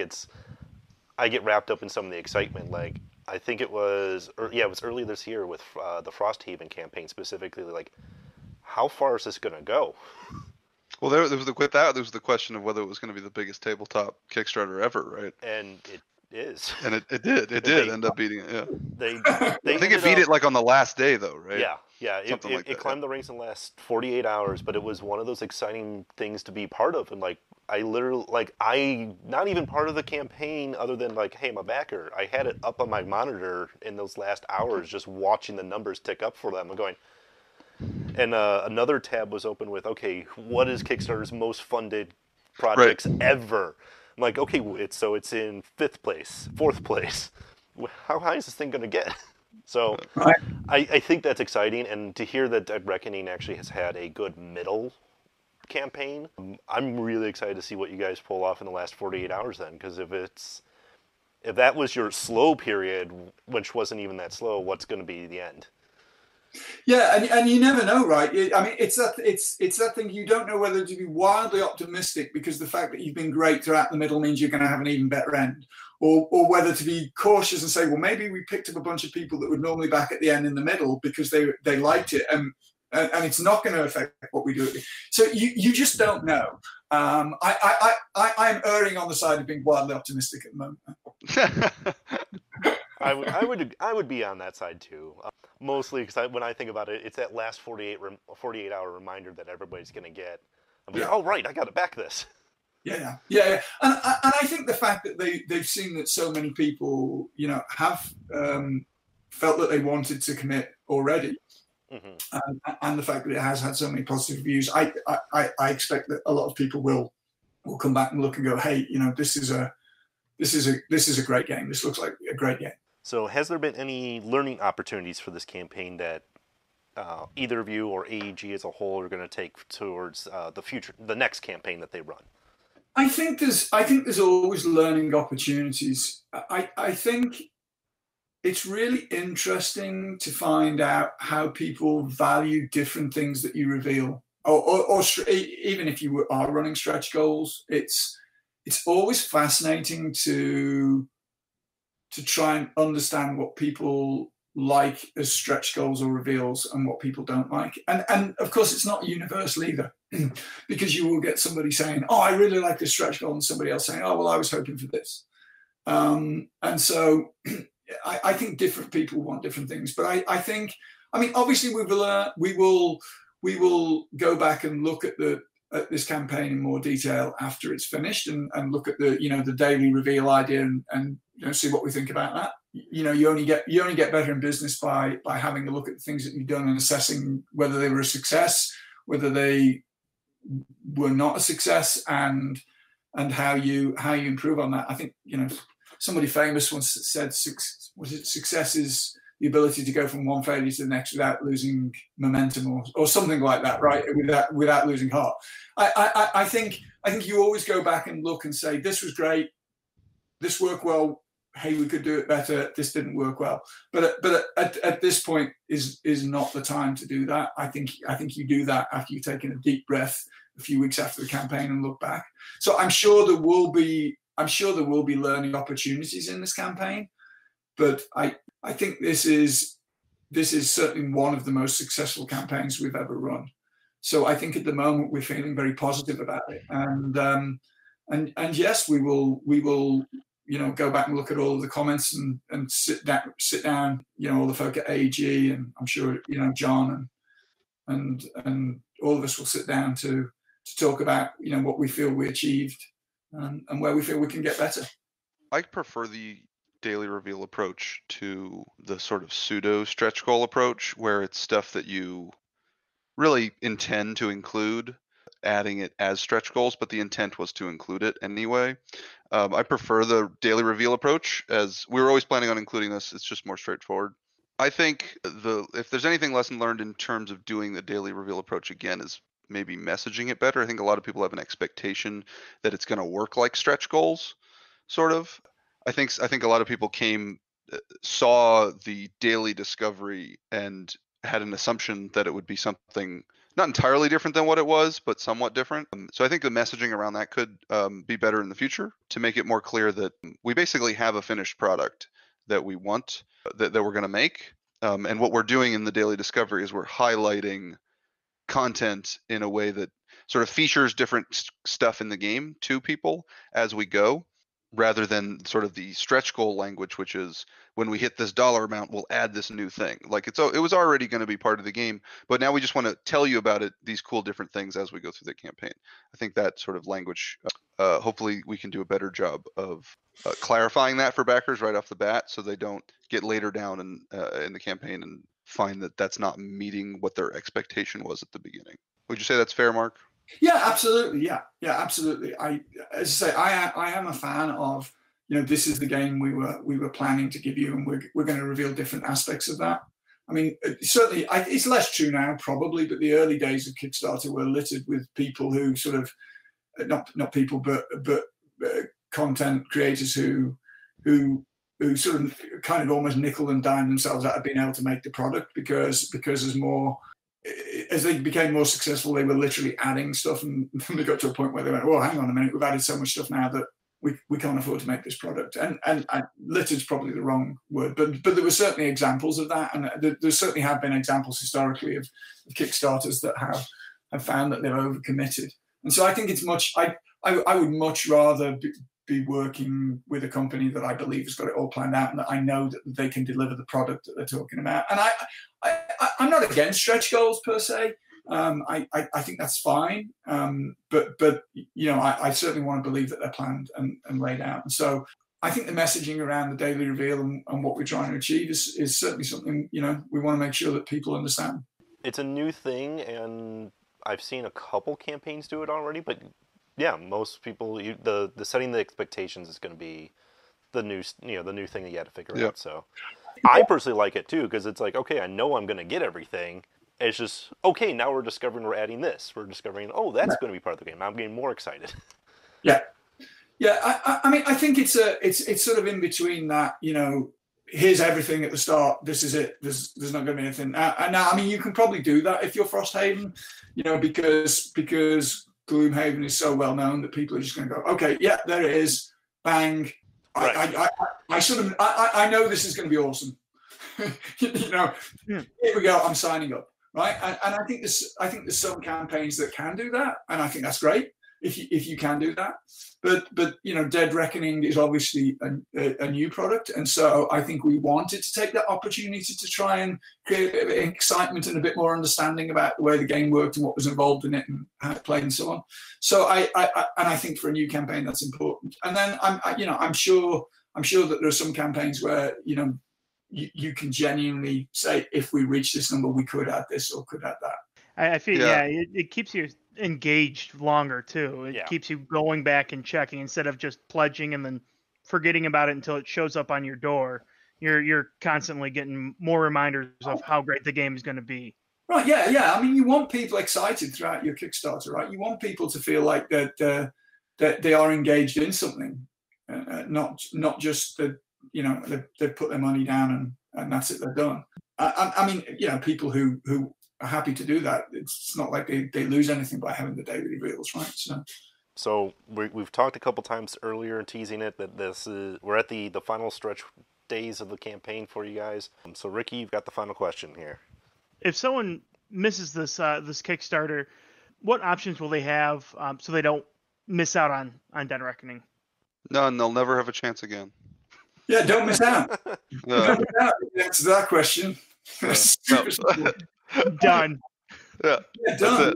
I get wrapped up in some of the excitement. Like I think it was, it was early this year with the Frosthaven campaign specifically. Like, how far is this gonna go? Well, there was the question of whether it was going to be the biggest tabletop Kickstarter ever, right? And it is. And it did end up beating it. Yeah, They I think it beat it like on the last day though, right? Yeah. Something like that. It climbed the ranks in the last 48 hours, but it was one of those exciting things to be part of. And like, I literally, like, I not even part of the campaign other than like, hey, I'm a backer. I had it up on my monitor in those last hours, just watching the numbers tick up for them and going. And another tab was open with, okay, what is Kickstarter's most funded projects ever? I'm like, okay, it's in 5th place, 4th place. How high is this thing going to get? So I think that's exciting. And to hear that Dead Reckoning actually has had a good middle campaign, I'm really excited to see what you guys pull off in the last 48 hours then. Because if that was your slow period, which wasn't even that slow, what's going to be the end? Yeah, and you never know, right? I mean, it's that thing, you don't know whether to be wildly optimistic because the fact that you've been great throughout the middle means you're going to have an even better end, or whether to be cautious and say, well, maybe we picked up a bunch of people that would normally back at the end in the middle because they liked it, and it's not going to affect what we do. So you just don't know. I'm erring on the side of being wildly optimistic at the moment. I would be on that side too. Mostly because when I think about it, it's that last 48-hour reminder that everybody's going to get. I'm like, oh, right, I got to back this. Yeah. And I think the fact that they've seen that so many people, have felt that they wanted to commit already, and the fact that it has had so many positive reviews, I expect that a lot of people will come back and look and go, hey, this is a great game. This looks like a great game. So has there been any learning opportunities for this campaign that either of you or AEG as a whole are going to take towards the next campaign that they run? I think there's always learning opportunities. I think it's really interesting to find out how people value different things that you reveal, or even if you are running stretch goals, it's always fascinating to try and understand what people like as stretch goals or reveals and what people don't like. And of course, it's not universal either, because you will get somebody saying, oh, I really like this stretch goal, and somebody else saying, oh, well, I was hoping for this. And so I think different people want different things. But I think, obviously we will go back and look at this campaign in more detail after it's finished, and look at the daily reveal idea and see what we think about that. You only get better in business by having a look at the things that you've done and assessing whether they were a success, whether they were not a success, and how you improve on that. I think somebody famous once said, success is the ability to go from one failure to the next without losing momentum, or something like that, right? Without losing heart. I think you always go back and look and say, this was great, this worked well, hey, we could do it better, this didn't work well. But at this point is not the time to do that. I think you do that after you've taken a deep breath a few weeks after the campaign and look back. So I'm sure there will be learning opportunities in this campaign, but I think this is certainly one of the most successful campaigns we've ever run. So I think at the moment we're feeling very positive about it, and yes, we will go back and look at all of the comments and sit down, all the folk at AEG, and I'm sure John and all of us will sit down to talk about what we feel we achieved, and where we feel we can get better. I prefer the daily reveal approach to the sort of pseudo stretch goal approach, where it's stuff that you really intend to include, adding it as stretch goals, but the intent was to include it anyway. I prefer the daily reveal approach, as we were always planning on including this. It's just more straightforward. I think if there's anything lesson learned in terms of doing the daily reveal approach again, is maybe messaging it better. I think a lot of people have an expectation that it's going to work like stretch goals, sort of. I think a lot of people saw the daily discovery and had an assumption that it would be something not entirely different than what it was, but somewhat different. So I think the messaging around that could be better in the future to make it more clear that we basically have a finished product that we want, that we're going to make. And what we're doing in the daily discovery is we're highlighting content in a way that sort of features different stuff in the game to people as we go, rather than sort of the stretch goal language, which is when we hit this dollar amount, we'll add this new thing. Like it was already going to be part of the game, but now we just want to tell you about it, these cool different things as we go through the campaign. I think that sort of language, hopefully we can do a better job of clarifying that for backers right off the bat, so they don't get later down in the campaign and find that that's not meeting what their expectation was at the beginning. Would you say that's fair, Mark? Yeah, absolutely. Yeah, absolutely. As I say, I am a fan of, this is the game we were planning to give you, and we're going to reveal different aspects of that. I mean, certainly, it's less true now, probably, but the early days of Kickstarter were littered with people who sort of, not people, but content creators who sort of kind of almost nickel and dime themselves out of being able to make the product because as they became more successful, they were literally adding stuff, and then they got to a point where they went, "Oh, hang on a minute, we've added so much stuff now that we can't afford to make this product." And littered's probably the wrong word, but there were certainly examples of that, and there certainly have been examples historically of Kickstarters that have found that they've overcommitted. And so I think it's I would much rather be working with a company that I believe has got it all planned out and that I know that they can deliver the product that they're talking about. And I'm not against stretch goals per se. I think that's fine. But I certainly want to believe that they're planned and laid out. And so I think the messaging around the daily reveal and what we're trying to achieve is certainly something, we want to make sure that people understand. It's a new thing, and I've seen a couple campaigns do it already, but yeah, most people, the setting the expectations is going to be the new thing that you had to figure out. So I personally like it too, because it's like, okay, I know I'm going to get everything. It's just, okay, now we're discovering we're adding this. We're discovering, oh, that's going to be part of the game. I'm getting more excited. Yeah. I mean, I think it's sort of in between that, here's everything at the start. This is it. There's not going to be anything. Now, I mean, you can probably do that if you're Frosthaven, because Gloomhaven is so well known that people are just going to go, okay, yeah, there it is, bang. Right. I know this is going to be awesome. Here we go. I'm signing up, right? And I think there's some campaigns that can do that, and I think that's great if you can do that. But Dead Reckoning is obviously a new product, and so I think we wanted to take that opportunity to try and create a bit of excitement and a bit more understanding about the way the game worked and what was involved in it and how it played and so on. So I think for a new campaign that's important. And then I'm sure that there are some campaigns where you can genuinely say, if we reach this number, we could add this or could add that. I feel it keeps you engaged longer too. It keeps you going back and checking instead of just pledging and then forgetting about it until it shows up on your door. You're constantly getting more reminders of how great the game is going to be. Right? Yeah. I mean, you want people excited throughout your Kickstarter, right? You want people to feel like that they are engaged in something, not just that they put their money down and that's it. They're done. I mean, people who are happy to do that. It's not like they lose anything by having the daily reveals, right? So we've talked a couple times earlier, teasing it, that we're at the final stretch days of the campaign for you guys. So Ricky, you've got the final question here. If someone misses this Kickstarter, what options will they have so they don't miss out on Dead Reckoning? None. They'll never have a chance again. Yeah, don't miss out. Don't miss out. Answer that question. Done. Yeah, done.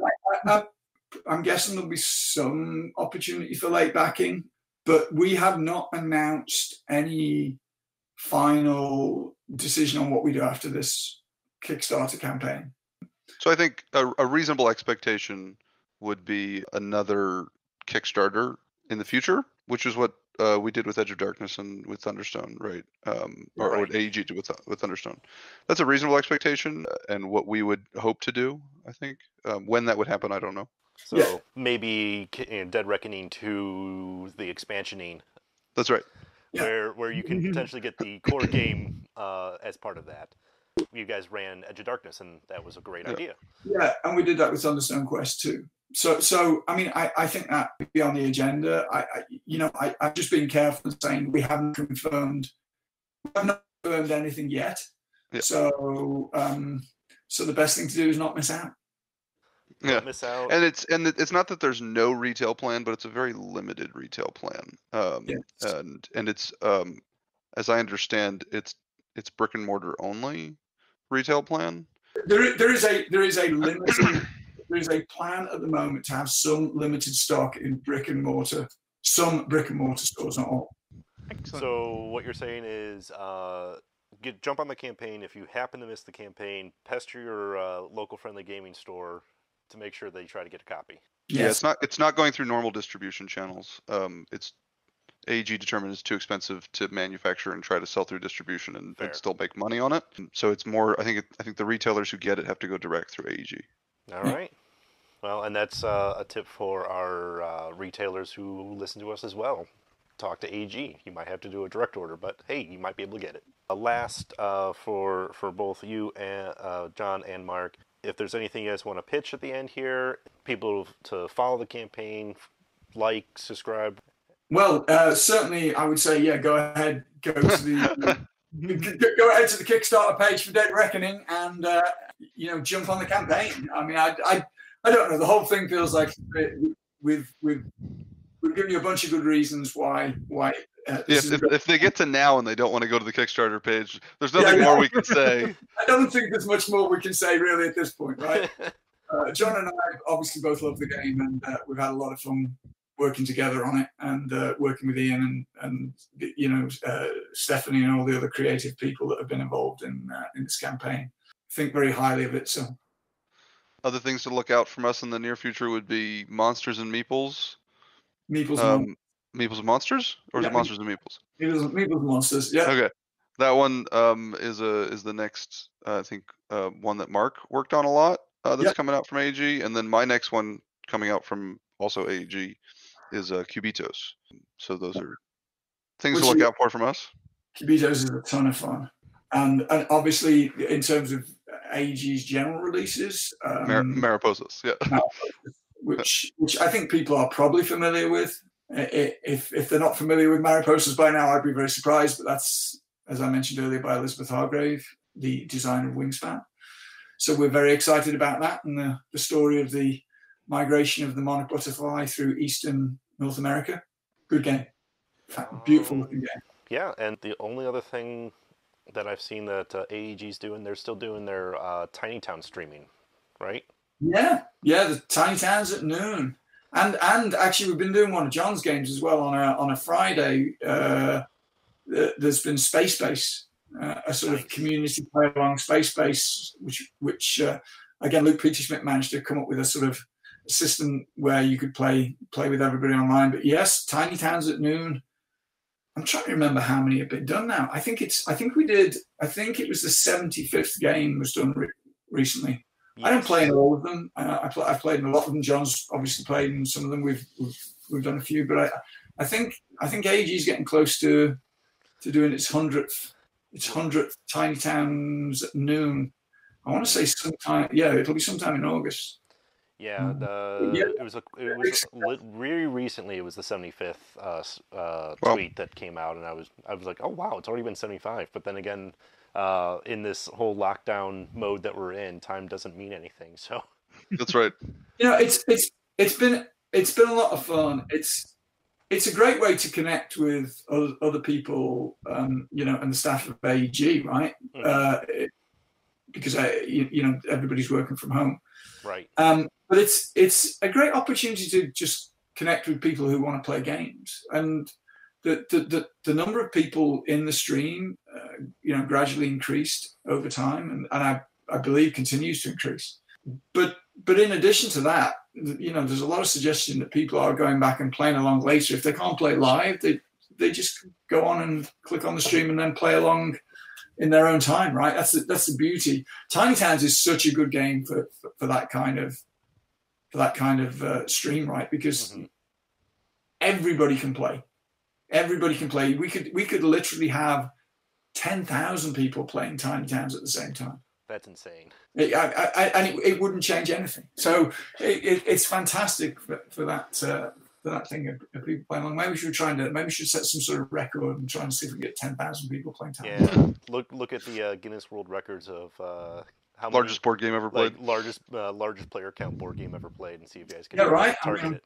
I'm guessing there'll be some opportunity for late backing, but we have not announced any final decision on what we do after this Kickstarter campaign. So I think a reasonable expectation would be another Kickstarter in the future, which is what we did with Edge of Darkness and with Thunderstone, right? Or what AEG did with Thunderstone. That's a reasonable expectation, and what we would hope to do, I think. When that would happen, I don't know. So maybe Dead Reckoning 2, the expansioning. That's right. Where you can potentially get the core game as part of that. you guys ran Edge of Darkness, and that was a great idea. Yeah, and we did that with Thunderstone Quest too. So I mean, I think that would be on the agenda. I've just been careful in saying we haven't confirmed anything yet. Yeah. So the best thing to do is not miss out. Yeah, miss out. And it's not that there's no retail plan, but it's a very limited retail plan. Yes. And it's as I understand, it's brick and mortar only retail plan. There is a limited there is a plan at the moment to have some limited stock in brick and mortar stores, not all. Excellent. So what you're saying is jump on the campaign. If you happen to miss the campaign, pester your local friendly gaming store to make sure they try to get a copy. Yes. Yeah, it's not going through normal distribution channels. It's AEG determined it's too expensive to manufacture and try to sell through distribution and still make money on it. So it's more. I think the retailers who get it have to go direct through AEG. All right. Well, and that's a tip for our retailers who listen to us as well. Talk to AEG. You might have to do a direct order, but hey, you might be able to get it. Last, for both you and John and Mark, if there's anything you guys want to pitch at the end here, people to follow the campaign, like, subscribe. Well, certainly, I would say, yeah, go ahead, go to the go ahead to the Kickstarter page for Dead Reckoning, and jump on the campaign. I mean, I don't know. The whole thing feels like we've given you a bunch of good reasons why. If they get to now and they don't want to go to the Kickstarter page, there's nothing more we can say. I don't think there's much more we can say really at this point, right? John and I obviously both love the game, and we've had a lot of fun working together on it, and working with Ian and Stephanie and all the other creative people that have been involved in this campaign. Think very highly of it. So, other things to look out from us in the near future would be Monsters and Meeples. Meeples and Monsters, or is it Monsters and Meeples? Meeples and Monsters. Yeah. Okay, that one is the next I think one that Mark worked on a lot. That's coming out from AEG, and then my next one coming out from also AEG is Cubitos. So those are things to look out for from us. Cubitos is a ton of fun, and obviously in terms of AEG's general releases, Mariposas, which I think people are probably familiar with. If they're not familiar with Mariposas by now, I'd be very surprised. But that's, as I mentioned earlier, by Elizabeth Hargrave, the designer of Wingspan. So we're very excited about that, and the story of the migration of the monarch butterfly through eastern North America. Good game. Beautiful looking game. Yeah, and the only other thing that I've seen that AEG's doing, they're still doing their Tiny Town streaming, right? Yeah, the Tiny Towns at noon. And actually, we've been doing one of John's games as well on a Friday. There's been Space Base, a sort of community play along Space Base, which again Luke Peterschmidt managed to come up with a sort of system where you could play with everybody online. But yes, Tiny Towns at noon. I'm trying to remember how many have been done now. I think it was the 75th game was done recently. Yes. I don't play in all of them. I've played in a lot of them. John's obviously played in some of them. We've done a few, but I think AEG is getting close to doing its 100th Tiny Towns at noon. I want to say sometime. Yeah, it'll be sometime in August. Yeah, it was really recently. It was the 75th tweet that came out, and I was like, oh wow, it's already been 75. But then again, in this whole lockdown mode that we're in, time doesn't mean anything. So that's right. It's been a lot of fun. It's a great way to connect with other people, and the staff of AEG, right? Mm-hmm. Because everybody's working from home, right? But it's a great opportunity to just connect with people who want to play games, and the number of people in the stream, gradually increased over time, and I believe continues to increase. But in addition to that, there's a lot of suggestion that people are going back and playing along later. If they can't play live, they just go on and click on the stream and then play along in their own time, right? That's the beauty. Tiny Towns is such a good game for that kind of stream, right? Because everybody can play. Everybody can play. We could literally have 10,000 people playing Tiny Towns at the same time. That's insane. It wouldn't change anything. So it's fantastic for that thing of people playing along. Maybe we should set some sort of record and try and see if we can get 10,000 people playing Tiny Towns. Yeah, look at the Guinness World Records of how largest board game ever played, largest player count board game ever played, and see if you guys can target it.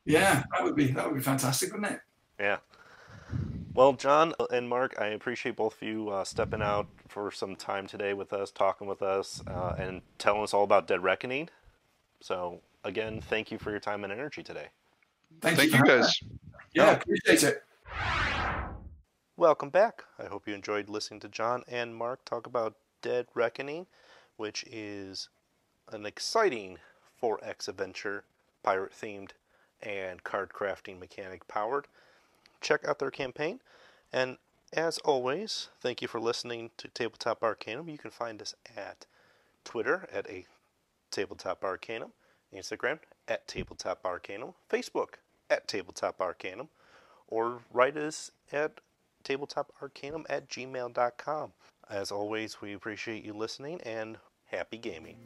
Yeah, that would be fantastic, wouldn't it? Yeah. Well, John and Mark, I appreciate both of you stepping out for some time today with us, talking with us, and telling us all about Dead Reckoning. So, again, thank you for your time and energy today. Thank you guys. Yeah, appreciate it. Welcome back. I hope you enjoyed listening to John and Mark talk about Dead Reckoning, which is an exciting 4X adventure, pirate-themed, and card crafting mechanic powered. Check out their campaign, and as always, thank you for listening to Tabletop Arcanum. You can find us at Twitter at Tabletop Arcanum, Instagram at Tabletop Arcanum, Facebook at Tabletop Arcanum, or write us at tabletop-arcanum@gmail.com. As always, we appreciate you listening, and happy gaming.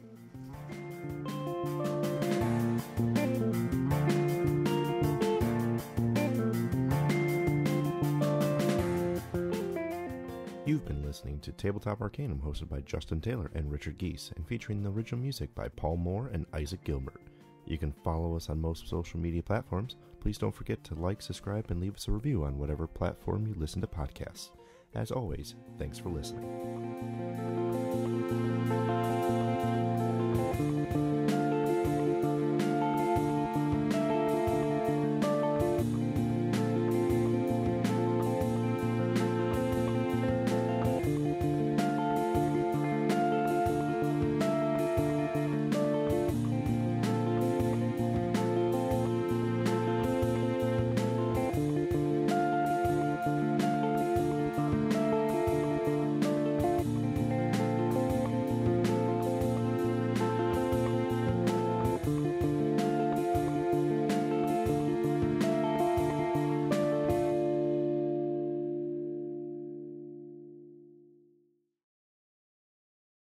You've been listening to Tabletop Arcanum, hosted by Justin Taylor and Richard Geese, and featuring the original music by Paul Moore and Isaac Gilbert. You can follow us on most social media platforms. Please don't forget to like, subscribe, and leave us a review on whatever platform you listen to podcasts. As always, thanks for listening.